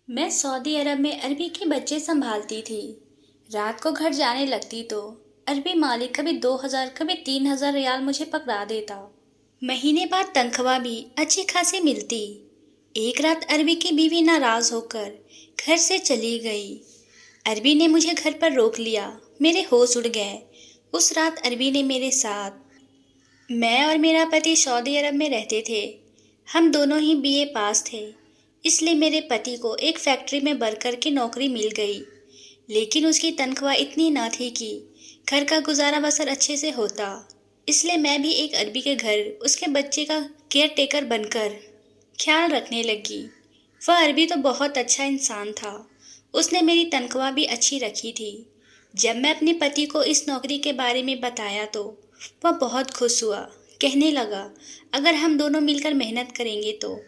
मैं सऊदी अरब में अरबी के बच्चे संभालती थी। रात को घर जाने लगती तो अरबी मालिक कभी 2,000 कभी 3,000 रियाल मुझे पकड़ा देता। महीने बाद तनख्वाह भी अच्छी खासी मिलती। एक रात अरबी की बीवी नाराज होकर घर से चली गई। अरबी ने मुझे घर पर रोक लिया। मेरे होश उड़ गए। उस रात अरबी ने मेरे साथ, मैं और मेरा पति सऊदी अरब में रहते थे। हम दोनों ही बीए पास थे, इसलिए मेरे पति को एक फैक्ट्री में वर्कर की नौकरी मिल गई। लेकिन उसकी तनख्वाह इतनी ना थी कि घर का गुजारा बसर अच्छे से होता। इसलिए मैं भी एक अरबी के घर उसके बच्चे का केयर टेकर बनकर ख्याल रखने लगी। वह अरबी तो बहुत अच्छा इंसान था। उसने मेरी तनख्वाह भी अच्छी रखी थी। जब मैं अपने पति को इस नौकरी के बारे में बताया तो वह बहुत खुश हुआ। कहने लगा, अगर हम दोनों मिलकर मेहनत करेंगे तो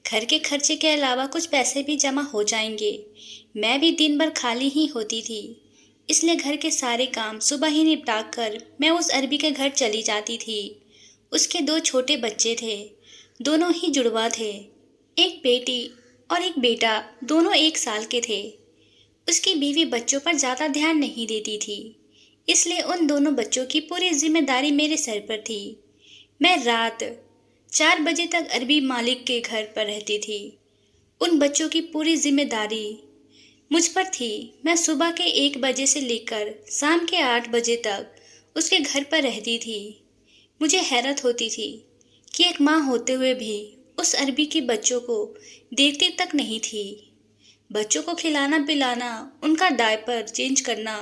घर के खर्चे के अलावा कुछ पैसे भी जमा हो जाएंगे। मैं भी दिन भर खाली ही होती थी, इसलिए घर के सारे काम सुबह ही निपटा कर मैं उस अरबी के घर चली जाती थी। उसके 2 छोटे बच्चे थे, दोनों ही जुड़वा थे। एक बेटी और एक बेटा, दोनों 1 साल के थे। उसकी बीवी बच्चों पर ज़्यादा ध्यान नहीं देती थी, इसलिए उन दोनों बच्चों की पूरी जिम्मेदारी मेरे सर पर थी। मैं रात 4 बजे तक अरबी मालिक के घर पर रहती थी। उन बच्चों की पूरी जिम्मेदारी मुझ पर थी। मैं सुबह के 1 बजे से लेकर शाम के 8 बजे तक उसके घर पर रहती थी। मुझे हैरत होती थी कि एक माँ होते हुए भी उस अरबी के बच्चों को देखती तक नहीं थी। बच्चों को खिलाना पिलाना, उनका डायपर चेंज करना,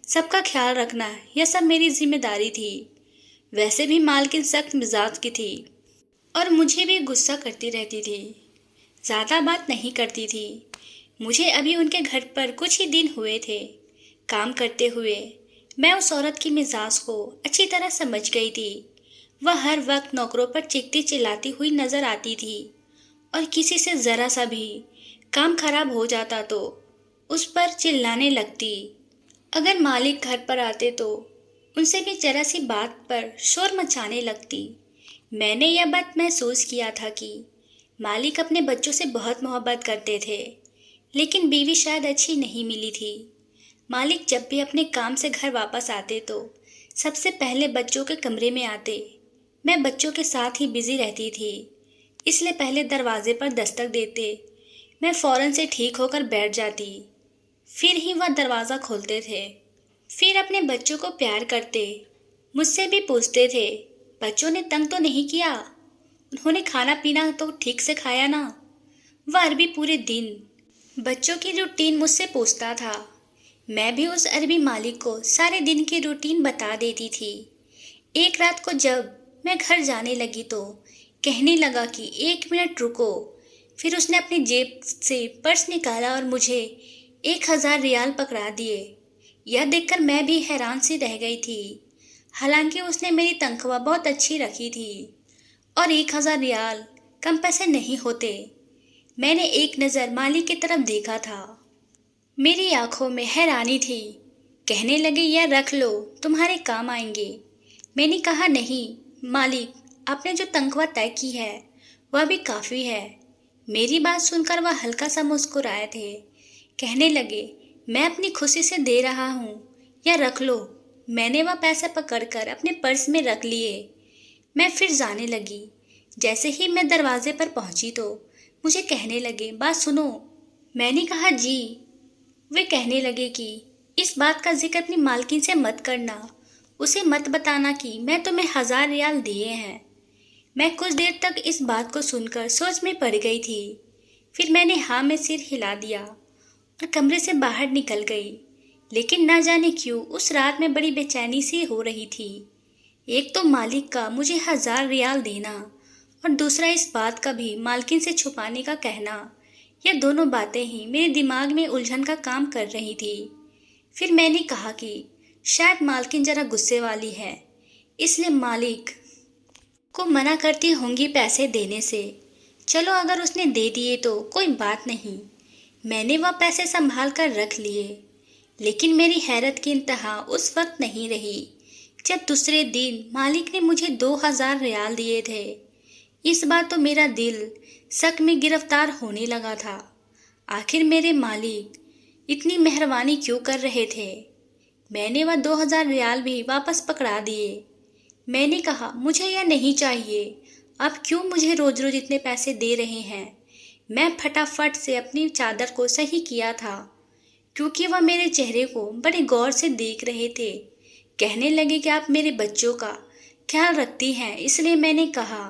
सबका ख्याल रखना, यह सब मेरी जिम्मेदारी थी। वैसे भी मालकिन सख्त मिजाज की थी और मुझे भी गुस्सा करती रहती थी। ज़्यादा बात नहीं करती थी। मुझे अभी उनके घर पर कुछ ही दिन हुए थे काम करते हुए। मैं उस औरत की मिजाज को अच्छी तरह समझ गई थी। वह हर वक्त नौकरों पर चीखती चिल्लाती हुई नजर आती थी और किसी से ज़रा सा भी काम खराब हो जाता तो उस पर चिल्लाने लगती। अगर मालिक घर पर आते तो उनसे भी जरा सी बात पर शोर मचाने लगती। मैंने यह बात महसूस किया था कि मालिक अपने बच्चों से बहुत मोहब्बत करते थे, लेकिन बीवी शायद अच्छी नहीं मिली थी। मालिक जब भी अपने काम से घर वापस आते तो सबसे पहले बच्चों के कमरे में आते। मैं बच्चों के साथ ही बिजी रहती थी, इसलिए पहले दरवाजे पर दस्तक देते। मैं फौरन से ठीक होकर बैठ जाती, फिर ही वह दरवाज़ा खोलते थे। फिर अपने बच्चों को प्यार करते। मुझसे भी पूछते थे, बच्चों ने तंग तो नहीं किया? उन्होंने खाना पीना तो ठीक से खाया ना? वह अरबी पूरे दिन बच्चों की रूटीन मुझसे पूछता था। मैं भी उस अरबी मालिक को सारे दिन की रूटीन बता देती थी। एक रात को जब मैं घर जाने लगी तो कहने लगा कि 1 मिनट रुको। फिर उसने अपनी जेब से पर्स निकाला और मुझे 1,000 रियाल पकड़ा दिए। यह देखकर मैं भी हैरान सी रह गई थी। हालांकि उसने मेरी तनख्वाह बहुत अच्छी रखी थी और 1,000 रियाल कम पैसे नहीं होते। मैंने एक नज़र मालिक की तरफ देखा था। मेरी आंखों में हैरानी थी। कहने लगे, यह रख लो, तुम्हारे काम आएंगे। मैंने कहा, नहीं मालिक, आपने जो तनख्वाह तय की है वह भी काफ़ी है। मेरी बात सुनकर वह हल्का सा मुस्कुराए थे। कहने लगे, मैं अपनी खुशी से दे रहा हूँ, या रख लो। मैंने वह पैसे पकड़कर अपने पर्स में रख लिए। मैं फिर जाने लगी। जैसे ही मैं दरवाजे पर पहुंची तो मुझे कहने लगे, बात सुनो। मैंने कहा, जी। वे कहने लगे कि इस बात का जिक्र अपनी मालकिन से मत करना। उसे मत बताना कि मैं तुम्हें 1,000 रियाल दिए हैं। मैं कुछ देर तक इस बात को सुनकर सोच में पड़ गई थी। फिर मैंने हाँ में सिर हिला दिया और कमरे से बाहर निकल गई। लेकिन ना जाने क्यों उस रात में बड़ी बेचैनी सी हो रही थी। एक तो मालिक का मुझे 1,000 रियाल देना और दूसरा इस बात का भी मालकिन से छुपाने का कहना। यह दोनों बातें ही मेरे दिमाग में उलझन का काम कर रही थी। फिर मैंने कहा कि शायद मालकिन जरा गुस्से वाली है, इसलिए मालिक को मना करती होंगी पैसे देने से। चलो अगर उसने दे दिए तो कोई बात नहीं। मैंने वह पैसे संभाल कर रख लिए। लेकिन मेरी हैरत की इंतहा उस वक्त नहीं रही जब दूसरे दिन मालिक ने मुझे 2,000 रियाल दिए थे। इस बार तो मेरा दिल शक में गिरफ्तार होने लगा था। आखिर मेरे मालिक इतनी मेहरबानी क्यों कर रहे थे? मैंने वह 2000 रियाल भी वापस पकड़ा दिए। मैंने कहा मुझे यह नहीं चाहिए। आप क्यों मुझे रोज रोज इतने पैसे दे रहे हैं? मैं फटाफट से अपनी चादर को सही किया था, क्योंकि वह मेरे चेहरे को बड़े गौर से देख रहे थे। कहने लगे कि आप मेरे बच्चों का ख्याल रखती हैं, इसलिए मैंने कहा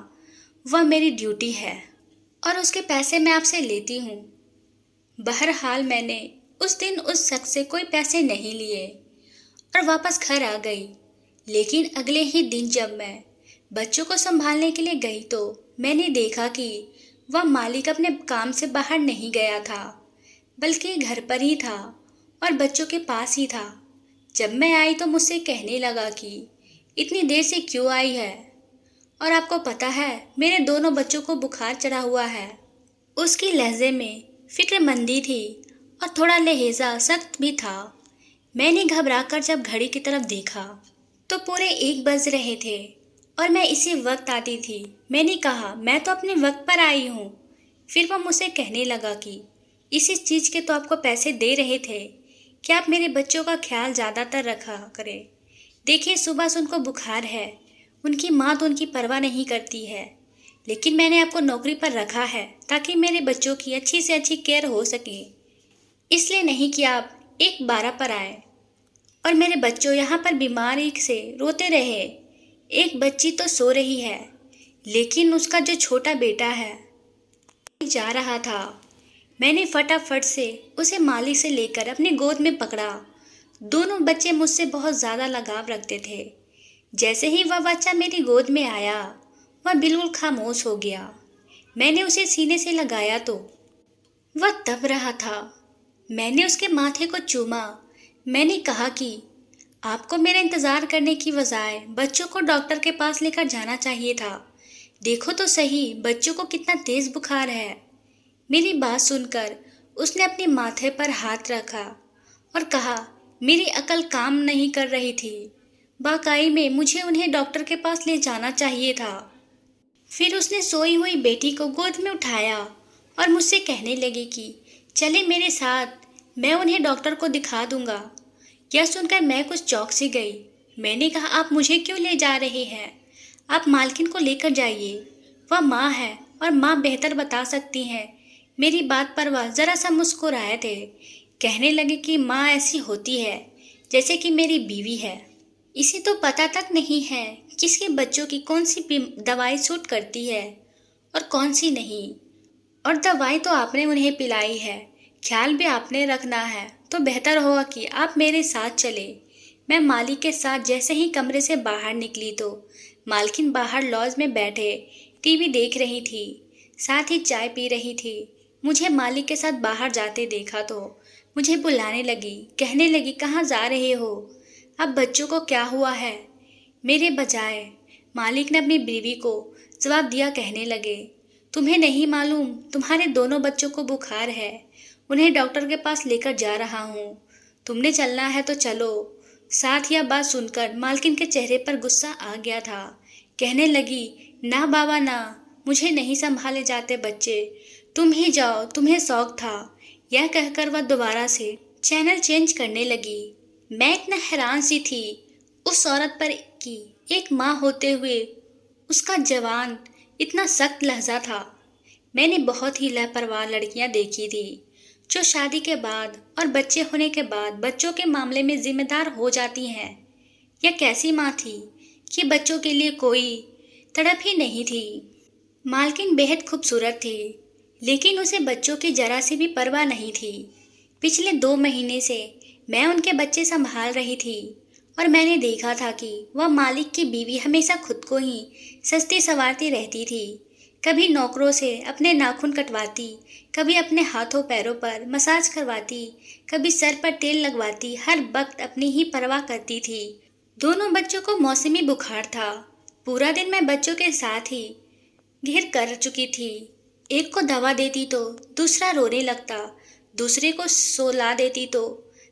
वह मेरी ड्यूटी है और उसके पैसे मैं आपसे लेती हूँ। बहरहाल मैंने उस दिन उस शख्स से कोई पैसे नहीं लिए और वापस घर आ गई। लेकिन अगले ही दिन जब मैं बच्चों को संभालने के लिए गई तो मैंने देखा कि वह मालिक अपने काम से बाहर नहीं गया था, बल्कि घर पर ही था और बच्चों के पास ही था। जब मैं आई तो मुझसे कहने लगा कि इतनी देर से क्यों आई है, और आपको पता है मेरे दोनों बच्चों को बुखार चढ़ा हुआ है। उसकी लहजे में फिक्रमंदी थी और थोड़ा लहजा सख्त भी था। मैंने घबराकर जब घड़ी की तरफ देखा तो पूरे 1 बज रहे थे और मैं इसी वक्त आती थी। मैंने कहा मैं तो अपने वक्त पर आई हूँ। फिर वह मुझसे कहने लगा कि इसी चीज़ के तो आपको पैसे दे रहे थे कि आप मेरे बच्चों का ख्याल ज़्यादातर रखा करें। देखिए सुबह से उनको बुखार है, उनकी माँ तो उनकी परवाह नहीं करती है, लेकिन मैंने आपको नौकरी पर रखा है ताकि मेरे बच्चों की अच्छी से अच्छी केयर हो सके, इसलिए नहीं कि आप 1-12 पर आए और मेरे बच्चों यहाँ पर बीमारी से रोते रहे। एक बच्ची तो सो रही है, लेकिन उसका जो छोटा बेटा है जा रहा था। मैंने फटाफट से उसे मालिक से लेकर अपनी गोद में पकड़ा। दोनों बच्चे मुझसे बहुत ज़्यादा लगाव रखते थे। जैसे ही वह बच्चा मेरी गोद में आया, वह बिल्कुल खामोश हो गया। मैंने उसे सीने से लगाया तो वह तप रहा था। मैंने उसके माथे को चूमा। मैंने कहा कि आपको मेरा इंतज़ार करने की बजाय बच्चों को डॉक्टर के पास लेकर जाना चाहिए था। देखो तो सही बच्चों को कितना तेज़ बुखार है। मेरी बात सुनकर उसने अपने माथे पर हाथ रखा और कहा मेरी अकल काम नहीं कर रही थी। वाकई में मुझे उन्हें डॉक्टर के पास ले जाना चाहिए था। फिर उसने सोई हुई बेटी को गोद में उठाया और मुझसे कहने लगी कि चले मेरे साथ, मैं उन्हें डॉक्टर को दिखा दूंगा। यह सुनकर मैं कुछ चौंक सी गई। मैंने कहा आप मुझे क्यों ले जा रहे हैं? आप मालकिन को लेकर जाइए, वह माँ है और माँ बेहतर बता सकती हैं। मेरी बात पर वह ज़रा सा मुस्कुराए थे। कहने लगे कि माँ ऐसी होती है जैसे कि मेरी बीवी है। इसे तो पता तक नहीं है किसके बच्चों की कौन सी दवाई सूट करती है और कौन सी नहीं, और दवाई तो आपने उन्हें पिलाई है, ख्याल भी आपने रखना है। तो बेहतर होगा कि आप मेरे साथ चले। मैं मालिक के साथ जैसे ही कमरे से बाहर निकली तो मालकिन बाहर लॉज में बैठे टीवी देख रही थी, साथ ही चाय पी रही थी। मुझे मालिक के साथ बाहर जाते देखा तो मुझे बुलाने लगी। कहने लगी कहाँ जा रहे हो? अब बच्चों को क्या हुआ है? मेरे बजाय मालिक ने अपनी बीवी को जवाब दिया। कहने लगे तुम्हें नहीं मालूम तुम्हारे दोनों बच्चों को बुखार है, उन्हें डॉक्टर के पास लेकर जा रहा हूँ, तुमने चलना है तो चलो। साथ यह बात सुनकर मालकिन के चेहरे पर गुस्सा आ गया था। कहने लगी ना बाबा ना, मुझे नहीं संभाले जाते बच्चे, तुम ही जाओ, तुम्हें शौक था। यह कहकर वह दोबारा से चैनल चेंज करने लगी। मैं इतना हैरान सी थी उस औरत पर कि एक माँ होते हुए उसका जवान इतना सख्त लहजा था। मैंने बहुत ही लापरवाह लड़कियां देखी थी जो शादी के बाद और बच्चे होने के बाद बच्चों के मामले में जिम्मेदार हो जाती हैं। यह कैसी माँ थी कि बच्चों के लिए कोई तड़प ही नहीं थी। मालकिन बेहद खूबसूरत थी, लेकिन उसे बच्चों की जरा सी भी परवाह नहीं थी। पिछले 2 महीने से मैं उनके बच्चे संभाल रही थी और मैंने देखा था कि वह मालिक की बीवी हमेशा खुद को ही सस्ती संवारती रहती थी। कभी नौकरों से अपने नाखून कटवाती, कभी अपने हाथों पैरों पर मसाज करवाती, कभी सर पर तेल लगवाती, हर वक्त अपनी ही परवाह करती थी। दोनों बच्चों को मौसमी बुखार था। पूरा दिन मैं बच्चों के साथ ही घिर कर चुकी थी। एक को दवा देती तो दूसरा रोने लगता, दूसरे को सोला देती तो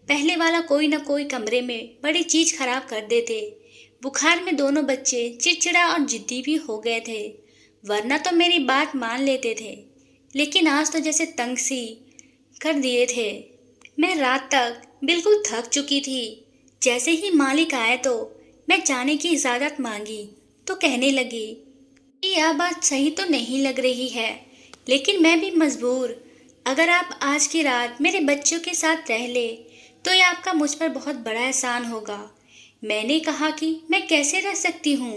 पहले वाला कोई न कोई कमरे में बड़ी चीज खराब कर देते। बुखार में दोनों बच्चे चिड़चिड़ा और जिद्दी भी हो गए थे, वरना तो मेरी बात मान लेते थे, लेकिन आज तो जैसे तंग सी कर दिए थे। मैं रात तक बिल्कुल थक चुकी थी। जैसे ही मालिक आए तो मैं जाने की इजाज़त मांगी तो कहने लगी कि यह बात सही तो नहीं लग रही है, लेकिन मैं भी मजबूर। अगर आप आज की रात मेरे बच्चों के साथ रह ले तो यह आपका मुझ पर बहुत बड़ा एहसान होगा। मैंने कहा कि मैं कैसे रह सकती हूँ।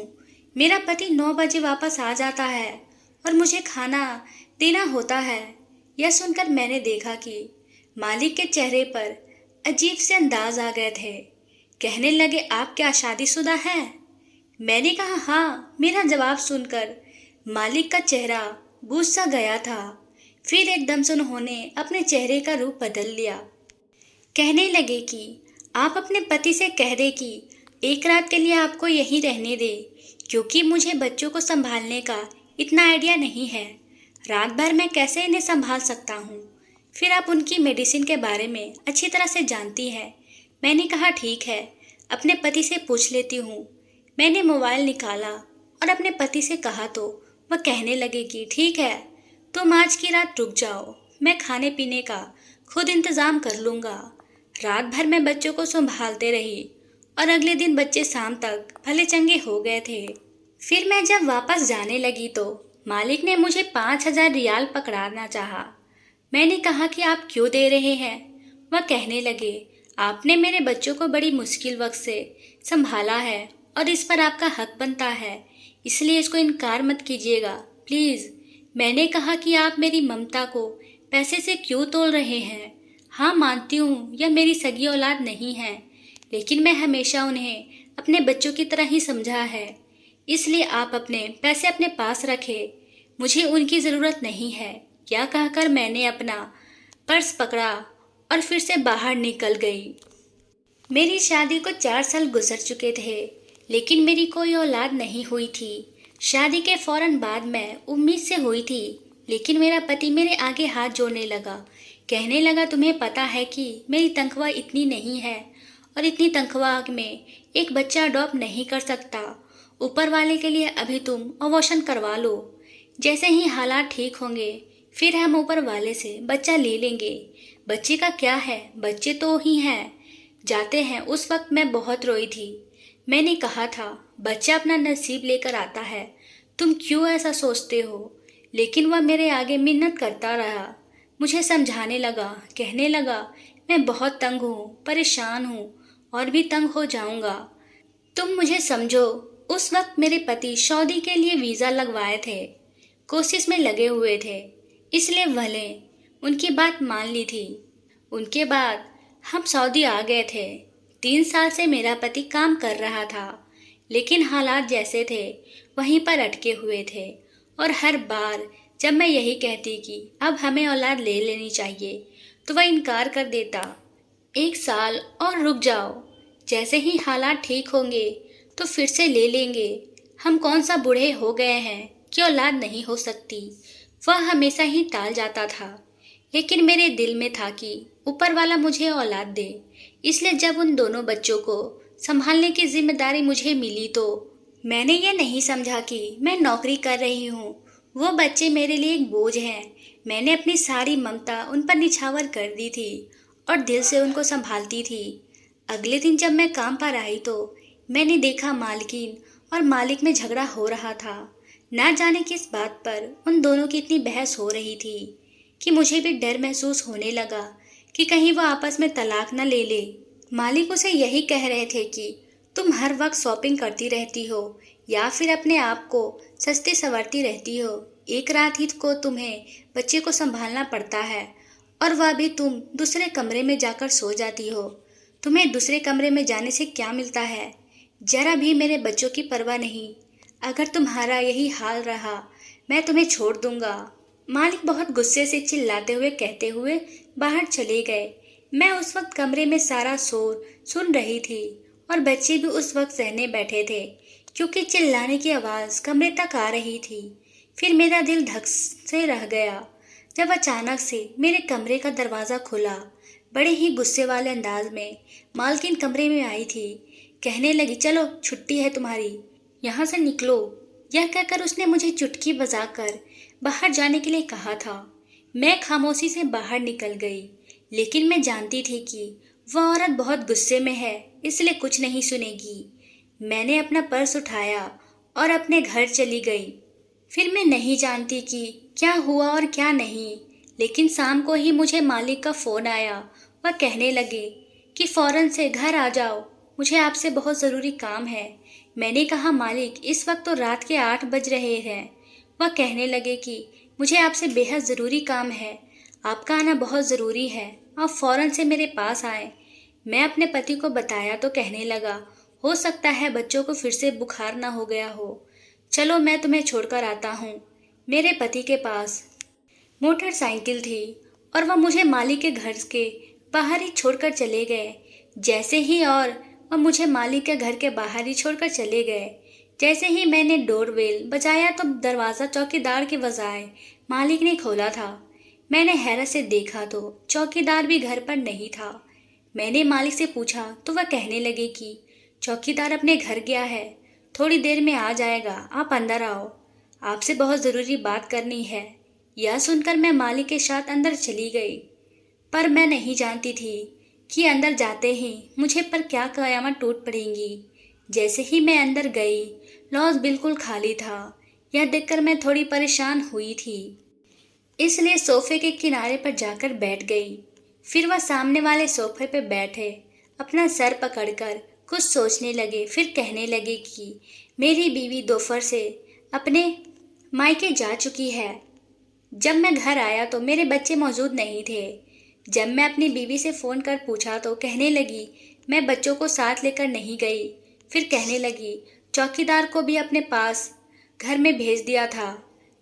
मेरा पति 9 बजे वापस आ जाता है और मुझे खाना देना होता है। यह सुनकर मैंने देखा कि मालिक के चेहरे पर अजीब से अंदाज आ गए थे। कहने लगे, आप क्या शादीशुदा हैं? मैंने कहा हाँ। मेरा जवाब सुनकर मालिक का चेहरा बूझ सा गया था। फिर एकदम से उन्होंने अपने चेहरे का रूप बदल लिया। कहने लगे कि आप अपने पति से कह दे कि एक रात के लिए आपको यहीं रहने दे, क्योंकि मुझे बच्चों को संभालने का इतना आइडिया नहीं है। रात भर मैं कैसे इन्हें संभाल सकता हूँ। फिर आप उनकी मेडिसिन के बारे में अच्छी तरह से जानती हैं। मैंने कहा ठीक है, अपने पति से पूछ लेती हूँ। मैंने मोबाइल निकाला और अपने पति से कहा तो वह कहने लगे कि ठीक है, तुम आज की रात रुक जाओ, मैं खाने पीने का खुद इंतज़ाम कर लूँगा। रात भर मैं बच्चों को संभालते रही और अगले दिन बच्चे शाम तक भले चंगे हो गए थे। फिर मैं जब वापस जाने लगी तो मालिक ने मुझे 5,000 रियाल पकड़ाना चाहा। मैंने कहा कि आप क्यों दे रहे हैं? वह कहने लगे, आपने मेरे बच्चों को बड़ी मुश्किल वक्त से संभाला है और इस पर आपका हक बनता है, इसलिए इसको इनकार मत कीजिएगा प्लीज़। मैंने कहा कि आप मेरी ममता को पैसे से क्यों तोल रहे हैं? हाँ, मानती हूँ यह मेरी सगी औलाद नहीं है, लेकिन मैं हमेशा उन्हें अपने बच्चों की तरह ही समझा है, इसलिए आप अपने पैसे अपने पास रखें, मुझे उनकी ज़रूरत नहीं है। क्या कहकर मैंने अपना पर्स पकड़ा और फिर से बाहर निकल गई। मेरी शादी को 4 साल गुजर चुके थे, लेकिन मेरी कोई औलाद नहीं हुई थी। शादी के फौरन बाद मैं उम्मीद से हुई थी, लेकिन मेरा पति मेरे आगे हाथ जोड़ने लगा। कहने लगा, तुम्हें पता है कि मेरी तनख्वाह इतनी नहीं है और इतनी तनख्वाह में एक बच्चा अडॉप्ट नहीं कर सकता। ऊपर वाले के लिए अभी तुम अबॉर्शन करवा लो। जैसे ही हालात ठीक होंगे फिर हम ऊपर वाले से बच्चा ले लेंगे। बच्चे का क्या है, बच्चे तो ही हैं, जाते हैं। उस वक्त मैं बहुत रोई थी। मैंने कहा था बच्चा अपना नसीब लेकर आता है, तुम क्यों ऐसा सोचते हो? लेकिन वह मेरे आगे मिन्नत करता रहा। मुझे समझाने लगा, कहने लगा, मैं बहुत तंग हूँ, परेशान हूँ और भी तंग हो जाऊँगा, तुम मुझे समझो। उस वक्त मेरे पति सऊदी के लिए वीज़ा लगवाए थे, कोशिश में लगे हुए थे, इसलिए भले उनकी बात मान ली थी। उनके बाद हम सऊदी आ गए थे। 3 साल से मेरा पति काम कर रहा था, लेकिन हालात जैसे थे वहीं पर अटके हुए थे और हर बार जब मैं यही कहती कि अब हमें औलाद ले लेनी चाहिए तो वह इनकार कर देता। 1 साल और रुक जाओ, जैसे ही हालात ठीक होंगे तो फिर से ले लेंगे। हम कौन सा बूढ़े हो गए हैं कि औलाद नहीं हो सकती। वह हमेशा ही टाल जाता था, लेकिन मेरे दिल में था कि ऊपर वाला मुझे औलाद दे। इसलिए जब उन दोनों बच्चों को संभालने की जिम्मेदारी मुझे मिली तो मैंने ये नहीं समझा कि मैं नौकरी कर रही हूँ। वो बच्चे मेरे लिए एक बोझ हैं। मैंने अपनी सारी ममता उन पर निछावर कर दी थी और दिल से उनको संभालती थी। अगले दिन जब मैं काम पर आई तो मैंने देखा मालकिन और मालिक में झगड़ा हो रहा था। ना जाने किस बात पर उन दोनों की इतनी बहस हो रही थी कि मुझे भी डर महसूस होने लगा कि कहीं वो आपस में तलाक न ले ले। मालिक उसे यही कह रहे थे कि तुम हर वक्त शॉपिंग करती रहती हो या फिर अपने आप को सस्ती संवरती रहती हो। एक रात ही को तुम्हें बच्चे को संभालना पड़ता है और वह भी तुम दूसरे कमरे में जाकर सो जाती हो। तुम्हें दूसरे कमरे में जाने से क्या मिलता है? जरा भी मेरे बच्चों की परवाह नहीं। अगर तुम्हारा यही हाल रहा मैं तुम्हें छोड़ दूंगा। मालिक बहुत गुस्से से चिल्लाते हुए कहते हुए बाहर चले गए। मैं उस वक्त कमरे में सारा शोर सुन रही थी और बच्चे भी उस वक्त सहने बैठे थे, क्योंकि चिल्लाने की आवाज़ कमरे तक आ रही थी। फिर मेरा दिल धक से रह गया जब अचानक से मेरे कमरे का दरवाज़ा खुला। बड़े ही गुस्से वाले अंदाज में मालकिन कमरे में आई थी। कहने लगी, चलो छुट्टी है तुम्हारी, यहाँ से निकलो। यह कहकर उसने मुझे चुटकी बजाकर बाहर जाने के लिए कहा था। मैं खामोशी से बाहर निकल गई, लेकिन मैं जानती थी कि वह औरत बहुत गुस्से में है, इसलिए कुछ नहीं सुनेगी। मैंने अपना पर्स उठाया और अपने घर चली गई। फिर मैं नहीं जानती कि क्या हुआ और क्या नहीं, लेकिन शाम को ही मुझे मालिक का फ़ोन आया। वह कहने लगे कि फ़ौरन से घर आ जाओ, मुझे आपसे बहुत ज़रूरी काम है। मैंने कहा मालिक, इस वक्त तो रात के 8 बज रहे हैं। वह कहने लगे कि मुझे आपसे बेहद ज़रूरी काम है, आपका आना बहुत ज़रूरी है, आप फ़ौरन से मेरे पास आएँ। मैं अपने पति को बताया तो कहने लगा, हो सकता है बच्चों को फिर से बुखार ना हो गया हो, चलो मैं तुम्हें छोड़कर आता हूँ। मेरे पति के पास मोटरसाइकिल थी और वह मुझे मालिक के घर के बाहर ही छोड़कर चले गए। जैसे ही और वह मुझे मालिक के घर के बाहर ही छोड़कर चले गए। जैसे ही मैंने डोरबेल बजाया तो दरवाज़ा चौकीदार के बजाय मालिक ने खोला था। मैंने हैरत से देखा तो चौकीदार भी घर पर नहीं था। मैंने मालिक से पूछा तो वह कहने लगे कि चौकीदार अपने घर गया है, थोड़ी देर में आ जाएगा, आप अंदर आओ, आपसे बहुत ज़रूरी बात करनी है। यह सुनकर मैं मालिक के साथ अंदर चली गई, पर मैं नहीं जानती थी कि अंदर जाते ही मुझे पर क्या कयामत टूट पड़ेंगी। जैसे ही मैं अंदर गई, लॉज बिल्कुल खाली था। यह देखकर मैं थोड़ी परेशान हुई थी, इसलिए सोफे के किनारे पर जाकर बैठ गई। फिर वह सामने वाले सोफे पर बैठे अपना सर पकड़कर कुछ सोचने लगे। फिर कहने लगे कि मेरी बीवी दोपहर से अपने मायके जा चुकी है। जब मैं घर आया तो मेरे बच्चे मौजूद नहीं थे। जब मैं अपनी बीवी से फ़ोन कर पूछा तो कहने लगी मैं बच्चों को साथ लेकर नहीं गई। फिर कहने लगी चौकीदार को भी अपने पास घर में भेज दिया था।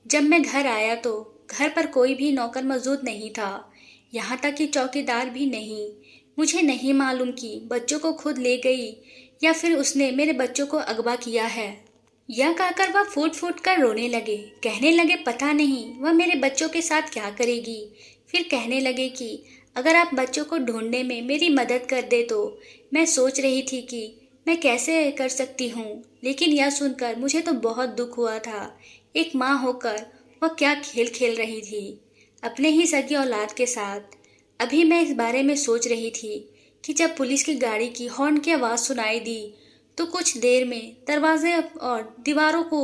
जब मैं घर आया तो घर पर कोई भी नौकर मौजूद नहीं था, यहाँ तक कि चौकीदार भी नहीं। मुझे नहीं मालूम कि बच्चों को खुद ले गई या फिर उसने मेरे बच्चों को अगवा किया है। यह कहकर वह फूट फूट कर रोने लगे। कहने लगे पता नहीं वह मेरे बच्चों के साथ क्या करेगी। फिर कहने लगे कि अगर आप बच्चों को ढूंढने में मेरी मदद कर दे तो। मैं सोच रही थी कि मैं कैसे कर सकती हूँ, लेकिन यह सुनकर मुझे तो बहुत दुख हुआ था। एक माँ होकर वह क्या खेल खेल रही थी अपने ही सगी औलाद के साथ। अभी मैं इस बारे में सोच रही थी कि जब पुलिस की गाड़ी की हॉर्न की आवाज़ सुनाई दी तो कुछ देर में दरवाजे और दीवारों को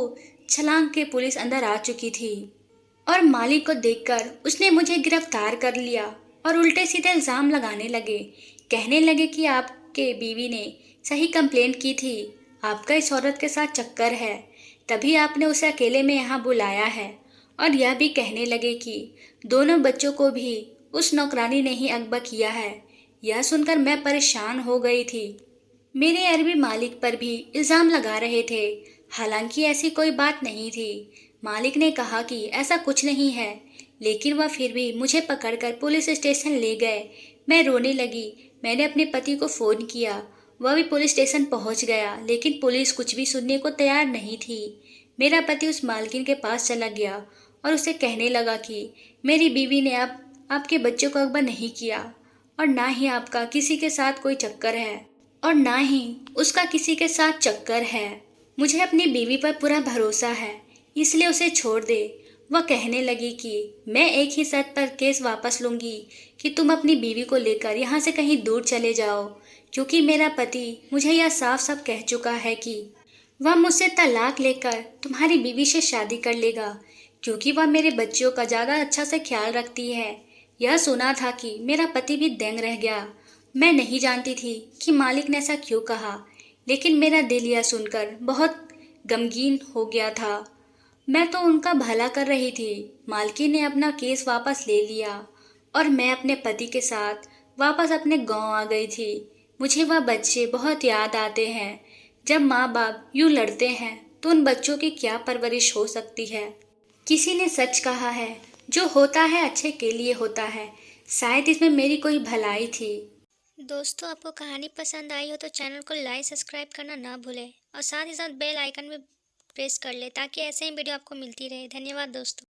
छलांग के पुलिस अंदर आ चुकी थी और मालिक को देखकर उसने मुझे गिरफ्तार कर लिया और उल्टे सीधे इल्ज़ाम लगाने लगे। कहने लगे कि आपके बीवी ने सही कंप्लेंट की थी, आपका इस औरत के साथ चक्कर है, तभी आपने उसे अकेले में यहाँ बुलाया है। और यह भी कहने लगे कि दोनों बच्चों को भी उस नौकरानी ने ही अगवा किया है। यह सुनकर मैं परेशान हो गई थी। मेरे अरबी मालिक पर भी इल्ज़ाम लगा रहे थे, हालांकि ऐसी कोई बात नहीं थी। मालिक ने कहा कि ऐसा कुछ नहीं है, लेकिन वह फिर भी मुझे पकड़कर पुलिस स्टेशन ले गए। मैं रोने लगी। मैंने अपने पति को फ़ोन किया, वह भी पुलिस स्टेशन पहुंच गया, लेकिन पुलिस कुछ भी सुनने को तैयार नहीं थी। मेरा पति उस मालकिन के पास चला गया और उसे कहने लगा कि मेरी बीवी ने आपके बच्चों को अगवा नहीं किया और ना ही आपका किसी के साथ कोई चक्कर है और ना ही उसका किसी के साथ चक्कर है। मुझे अपनी बीवी पर पूरा भरोसा है, इसलिए उसे छोड़ दे। वह कहने लगी कि मैं एक ही शर्त पर केस वापस लूँगी कि तुम अपनी बीवी को लेकर यहाँ से कहीं दूर चले जाओ, क्योंकि मेरा पति मुझे यह साफ साफ कह चुका है कि वह मुझसे तलाक लेकर तुम्हारी बीवी से शादी कर लेगा, क्योंकि वह मेरे बच्चों का ज़्यादा अच्छा से ख्याल रखती है। यह सुना था कि मेरा पति भी दंग रह गया। मैं नहीं जानती थी कि मालिक ने ऐसा क्यों कहा, लेकिन मेरा दिल यह सुनकर बहुत गमगीन हो गया था। मैं तो उनका भला कर रही थी। मालकिन ने अपना केस वापस ले लिया और मैं अपने पति के साथ वापस अपने गांव आ गई थी। मुझे वह बच्चे बहुत याद आते हैं। जब माँ बाप यूँ लड़ते हैं तो उन बच्चों की क्या परवरिश हो सकती है। किसी ने सच कहा है, जो होता है अच्छे के लिए होता है। शायद इसमें मेरी कोई भलाई थी। दोस्तों, आपको कहानी पसंद आई हो तो चैनल को लाइक सब्सक्राइब करना ना भूलें और साथ ही साथ बेल आइकन भी प्रेस कर ले ताकि ऐसे ही वीडियो आपको मिलती रहे। धन्यवाद दोस्तों।